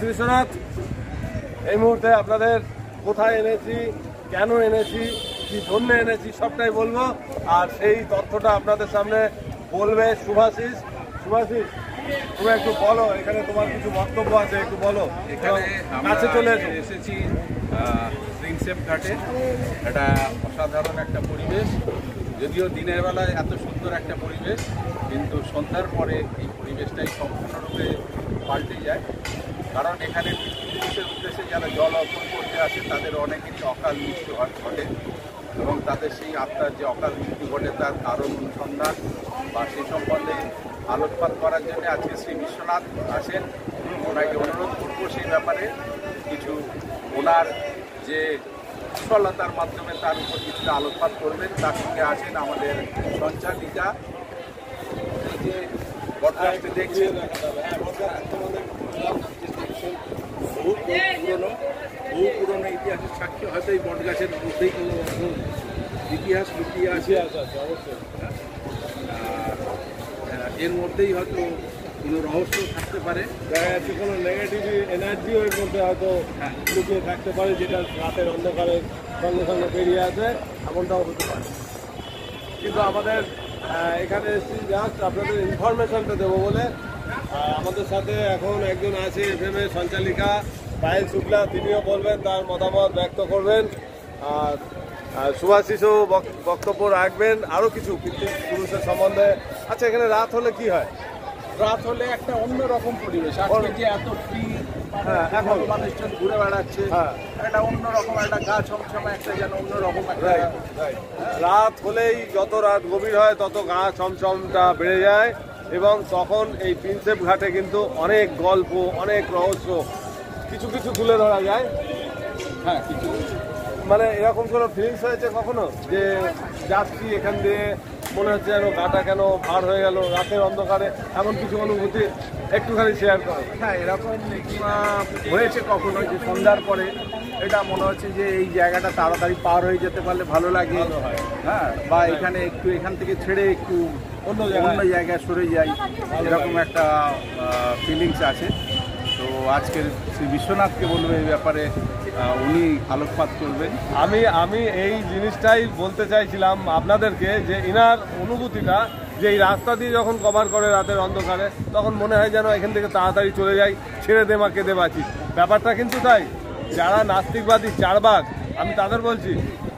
বিশ্বনাথ এই মুহূর্তে আপনাদের কোথায় এনেছি, কেন এনেছি, কি জন্য এনেছি সবটাই বলবো। আর সেই তথ্যটা আপনাদের সামনে বলবে শুভাশিস। শুভাশিস, তুমি একটু বলো, এখানে তোমার কিছু বক্তব্য আছে, একটু বলো। এখানে কাছে চলে এসেছি প্রিন্সেপ ঘাটে। এটা অসাধারণ একটা পরিবেশ, যদিও দিনের বেলায় এত সুন্দর একটা পরিবেশ, কিন্তু সন্ধ্যার পরে এই পরিবেশটাই সম্পূর্ণরূপে পাল্টে যায়। কারণ এখানে পিতৃপুরুষের উদ্দেশ্যে যারা জল অর্পণ করতে আসে তাদের অনেকেরই অকাল মৃত্যু ঘটে, এবং তাদের সেই আত্মার যে অকাল মৃত্যু ঘটে তার কারণ অনুসন্ধান বা সেই সম্বন্ধে আলোকপাত করার জন্য আজকে শ্রী বিশ্বনাথ আসেন। ওনাকে অনুরোধ করবো সেই ব্যাপারে কিছু ওনার যে কুশলতার মাধ্যমে তার উপর কিছুটা আলোকপাত করবেন। তার সঙ্গে আছেন আমাদের সঞ্চালিকা, এই যে বটগাছটি দেখছেন বহু পুরনো ইতিহাসের সাক্ষী। হয়তো এই বটগাছের মধ্যেই কোনো ইতিহাস লুকিয়ে আছে, অবশ্যই এর মধ্যেই হয়তো কোনো রহস্য থাকতে পারে। দেখা যাচ্ছে কোনো নেগেটিভ এনার্জিও এর মধ্যে হয়তো লুকিয়ে থাকতে পারে, যেটা রাতের অন্ধকারের সঙ্গে সঙ্গে বেরিয়ে আসে, এমনটাও হতে পারে। কিন্তু আমাদের এখানে এসেছি জাস্ট আপনাদের ইনফরমেশনটা দেবো বলে। আমাদের সাথে এখন একজন আছে FM এর সঞ্চালিকা পায়েল শুক্লা, তিনিও বলবেন, তার মতামত ব্যক্ত করবেন। আর শুভাশিসও বক্তব্য রাখবেন, আরও কিছু পিতৃপুরুষের সম্বন্ধে। আচ্ছা, এখানে রাত হলে কি হয়? রাত হলে একটা অন্যরকম পরিবেশ। আজকে যে এত ফ্রি, এখন মানুষজন ঘুরে বেড়াচ্ছে, একটা অন্যরকম একটা গা ছমছমে একটা যেন অন্যরকম একটা। রাত হলেই যত রাত গভীর হয় তত গা ছমছমটা বেড়ে যায়, এবং তখন এই প্রিন্সেপ ঘাটে কিন্তু অনেক গল্প, অনেক রহস্য কিছু কিছু তুলে ধরা যায়। হ্যাঁ, কিছু মানে এরকম কোনো ফিলিংস হয়েছে কখনো যে যাচ্ছি এখান দিয়ে মনে হচ্ছে যেন গাটা কেন ভার হয়ে গেল রাতের অন্ধকারে, এমন কিছু অনুভূতি একটুখানি শেয়ার করো? হ্যাঁ, এরকম হয়েছে কখনো যে সন্ধ্যার পরে এটা মনে হচ্ছে যে এই জায়গাটা তাড়াতাড়ি পার হয়ে যেতে পারলে ভালো লাগে। হ্যাঁ, বা এখানে একটু এখান থেকে ছেড়ে একটু অন্য জায়গায় সরে যাই, এরকম একটা ফিলিংস আছে। তো আজকের শ্রী বিশ্বনাথকে বলবো এই ব্যাপারে, উনি আলোকপাত করবেন। আমি এই জিনিসটাই বলতে চাইছিলাম আপনাদেরকে, যে ইনার অনুভূতিটা, যে এই রাস্তা দিয়ে যখন কভার করে রাতের অন্ধকারে, তখন মনে হয় যেন এখান থেকে তাড়াতাড়ি চলে যাই, ছেড়ে দে মাকে দে বাঁচি। ব্যাপারটা কিন্তু তাই। যারা নাস্তিকবাদী চারবাগ, আমি তাদের বলছি,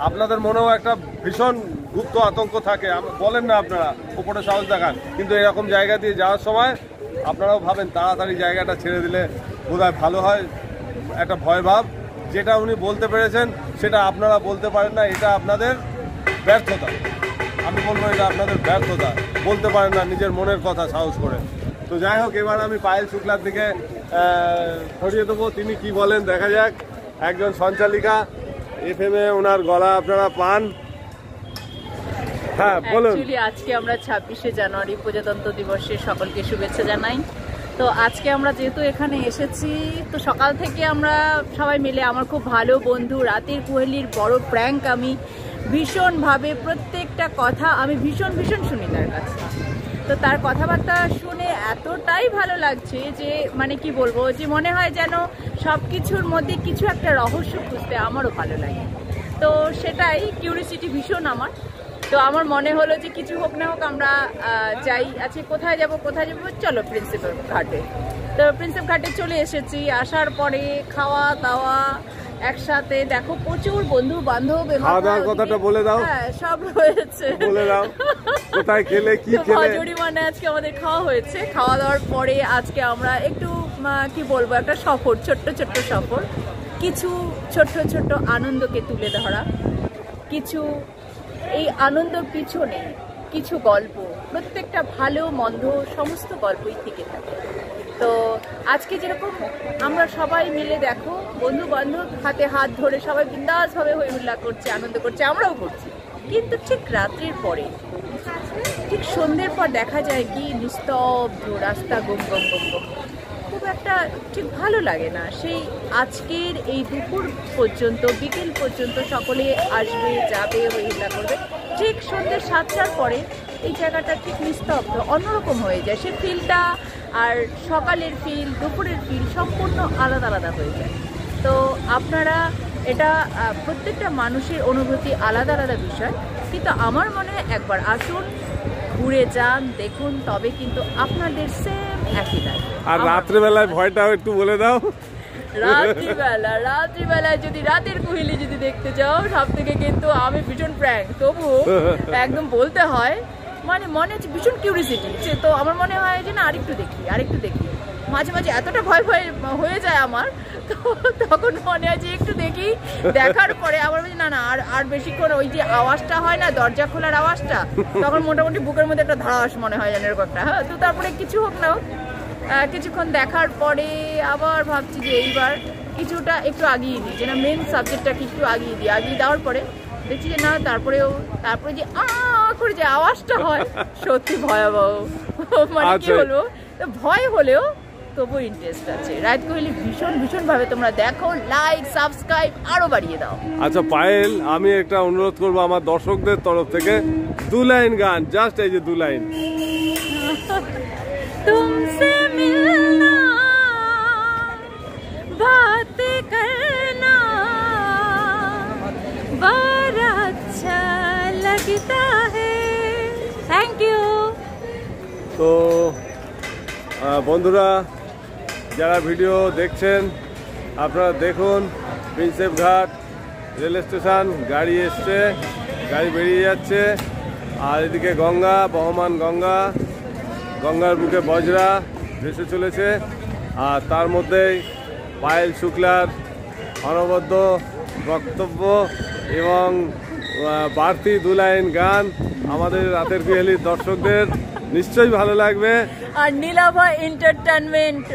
আপনাদের মনেও একটা ভীষণ গুপ্ত আতঙ্ক থাকে, বলেন না আপনারা উপরে সাহস দেখান, কিন্তু এরকম জায়গা দিয়ে যাওয়ার সময় আপনারাও ভাবেন তাড়াতাড়ি জায়গাটা ছেড়ে দিলে বোধহয় ভালো হয়। একটা ভয় ভাব, যেটা উনি বলতে পেরেছেন সেটা আপনারা বলতে পারেন না, এটা আপনাদের ব্যর্থতা। আমি বলবো এটা আপনাদের ব্যর্থতা, বলতে পারেন না নিজের মনের কথা সাহস করে। তো যাই হোক, এবার আমি পায়েল শুক্লার দিকে ছড়িয়ে দেবো, তিনি কি বলেন দেখা যাক। একজন সঞ্চালিকা, FM এ ওনার গলা আপনারা পান। হ্যাঁ, বলুন। আজকে আমরা 26শে জানুয়ারি প্রজাতন্ত্র দিবসের সকলকে শুভেচ্ছা জানাই। তো আজকে আমরা যেহেতু এখানে এসেছি, তো সকাল থেকে আমরা সবাই মিলে, আমার খুব ভালো বন্ধু রাতের কোহেলির বড় প্র্যাঙ্ক, আমি ভীষণভাবে প্রত্যেকটা কথা আমি ভীষণ শুনি তার কাছে। তো তার কথাবার্তা শুনে এতটাই ভালো লাগছে যে মানে কি বলবো, যে মনে হয় যেন সব কিছুর মধ্যে কিছু একটা রহস্য খুঁজতে আমারও ভালো লাগে। তো সেটাই কিউরিসিটি ভীষণ আমার। তো আমার মনে হলো যে কিছু হোক না হোক আমরা যাই। আজকে কোথায় যাব, চলো প্রিন্সেপ ঘাটে। তো প্রিন্সেপ ঘাটে চলে এসেছি। আসার পরে খাওয়া দাওয়া একসাথে, দেখো প্রচুর বন্ধু বান্ধব, খাওয়া দাওয়ার কথাটা বলে দাও। হ্যাঁ, সব রয়েছে, বলে দাও কোথায় খেলে কি খেলে। জরিমানা আজকে আমাদের খাওয়া হয়েছে। খাওয়া দাওয়ার পরে আজকে আমরা একটু কি বলবো, একটা সফর, ছোট্ট সফর, কিছু ছোট্ট আনন্দকে তুলে ধরা, কিছু এই আনন্দের পিছনে কিছু গল্প, প্রত্যেকটা ভালো মন্দ সমস্ত গল্পই থেকে থাকে। তো আজকে যেরকম আমরা সবাই মিলে, দেখো বন্ধু বান্ধব হাতে হাত ধরে সবাই বিন্দাসভাবে হই হুল্লা করছে, আনন্দ করছে, আমরাও করছি। কিন্তু ঠিক রাত্রির পরে, ঠিক সন্ধ্যের পর দেখা যায় কি নিস্তব্ধ রাস্তা, গম গম গম গম, খুব একটা ঠিক ভালো লাগে না। সেই আজকের এই দুপুর পর্যন্ত, বিকেল পর্যন্ত সকলে আসবে যাবে, হই হুল্লা করবে, ঠিক সন্ধ্যে 7টার পরে এই জায়গাটা ঠিক নিস্তব্ধ, অন্যরকম হয়ে যায়। সে ফিলটা আর সকালের ফিল, দুপুরের ফিল সম্পূর্ণ আলাদা আলাদা হয়ে যায়। তো আপনারা এটা প্রত্যেকটা মানুষের অনুভূতি আলাদা আলাদা বিষয়, কিন্তু আমার মনে হয় একবার আসুন, ঘুরে যান, দেখুন, তবে কিন্তু আপনাদের সেম একই লাগবে। আর রাত্রেবেলায় ভয়টাও একটু বলে দাও। রাত্রিবেলায় যদি রাতের কোহেলি যদি দেখতে চাও, সব থেকে কিন্তু আমি ভীষণ প্র্যাঙ্ক, তবু একদম বলতে হয় মানে মনে হচ্ছে ভীষণ কিউরিসিটি। তো আমার মনে হয় যে না আরেকটু দেখি। মাঝে মাঝে এতটা ভয় হয়ে যায় আমার, তো তখন মনে হয় যে একটু দেখি। দেখার পরে আমার না আর বেশিক্ষণ ওই যে আওয়াজটা হয় না, দরজা খোলার আওয়াজটা, তখন মোটামুটি বুকের মধ্যে একটা ধারাস মনে হয় যেন এরকম একটা। হ্যাঁ, তো তারপরে কিছু হোক না হোক, কিছুক্ষণ দেখার পরে আবার ভাবছি যে এইবার কিছুটা একটু আগিয়ে দিই, যে না মেন সাবজেক্টটাকে একটু আগিয়ে দেওয়ার পরে দেখছি যে না তারপরে যে করে যে আওয়াজটা হয় সত্যি ভয়াবহ। মানে কি বলবো, ভয় হলেও তবু ইন্টারেস্ট আছে। রাত কোহেলি ভীষণ ভাবে তোমরা দেখো, লাইক সাবস্ক্রাইব আরো বাড়িয়ে দাও। আচ্ছা পায়েল, আমি একটা অনুরোধ করবো আমার দর্শকদের তরফ থেকে, 2 লাইন গান, জাস্ট এই যে 2 লাইন। तुमसे मिलना, बात करना बड़ा अच्छा लगता है। Thank you. তো বন্ধুরা যারা ভিডিও দেখছেন, আপনারা দেখুন প্রিন্সেপ ঘাট রেল স্টেশন, গাড়ি এসছে, গাড়ি বেরিয়ে যাচ্ছে, আর এদিকে গঙ্গা, বহমান গঙ্গার বুকে বজরা ভেসে চলেছে, আর তার মধ্যেই পায়েল শুক্লার অনবদ্য বক্তব্য এবং বাড়তি 2 লাইন গান আমাদের রাতের কোহেলির দর্শকদের নিশ্চয়ই ভালো লাগবে। আর নীলাভা এন্টারটেইনমেন্ট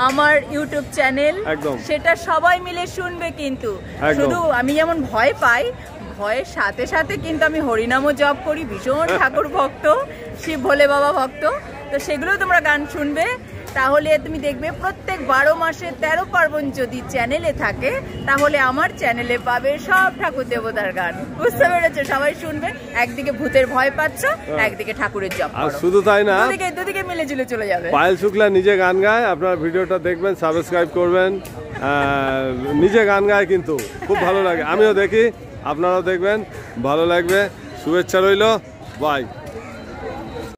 আমার ইউটিউব চ্যানেল, সেটা সবাই মিলে শুনবে। কিন্তু শুধু আমি যেমন ভয় পাই, ভয়ের সাথে সাথে কিন্তু আমি হরিনামও জপ করি, ভীষণ ঠাকুর ভক্ত, শিব ভোলে বাবা ভক্ত। তো সেগুলো তোমরা গান শুনবে, তাহলে তুমি দেখবে প্রত্যেক 12 মাসে 13 পার্বণ যদি চ্যানেলে থাকে, তাহলে আমার চ্যানেলে পাবে সব ঠাকুর দেবতার গান। বুঝতে পেরেছো? সবাই শুনবে, একদিকে ভূতের ভয় পাচ্ছ, একদিকে ঠাকুরের জপ করো। আর শুধু তাই না, দুদিকে মিলে ঝুলে চলে যাবে। পায়েল শুক্লা নিজে গান গায়, আপনারা ভিডিওটা দেখবেন, সাবস্ক্রাইব করবেন। নিজে গান গায় কিন্তু খুব ভালো লাগে, আমিও দেখি, আপনারাও দেখবেন, ভালো লাগবে। শুভেচ্ছা রইল, বাই।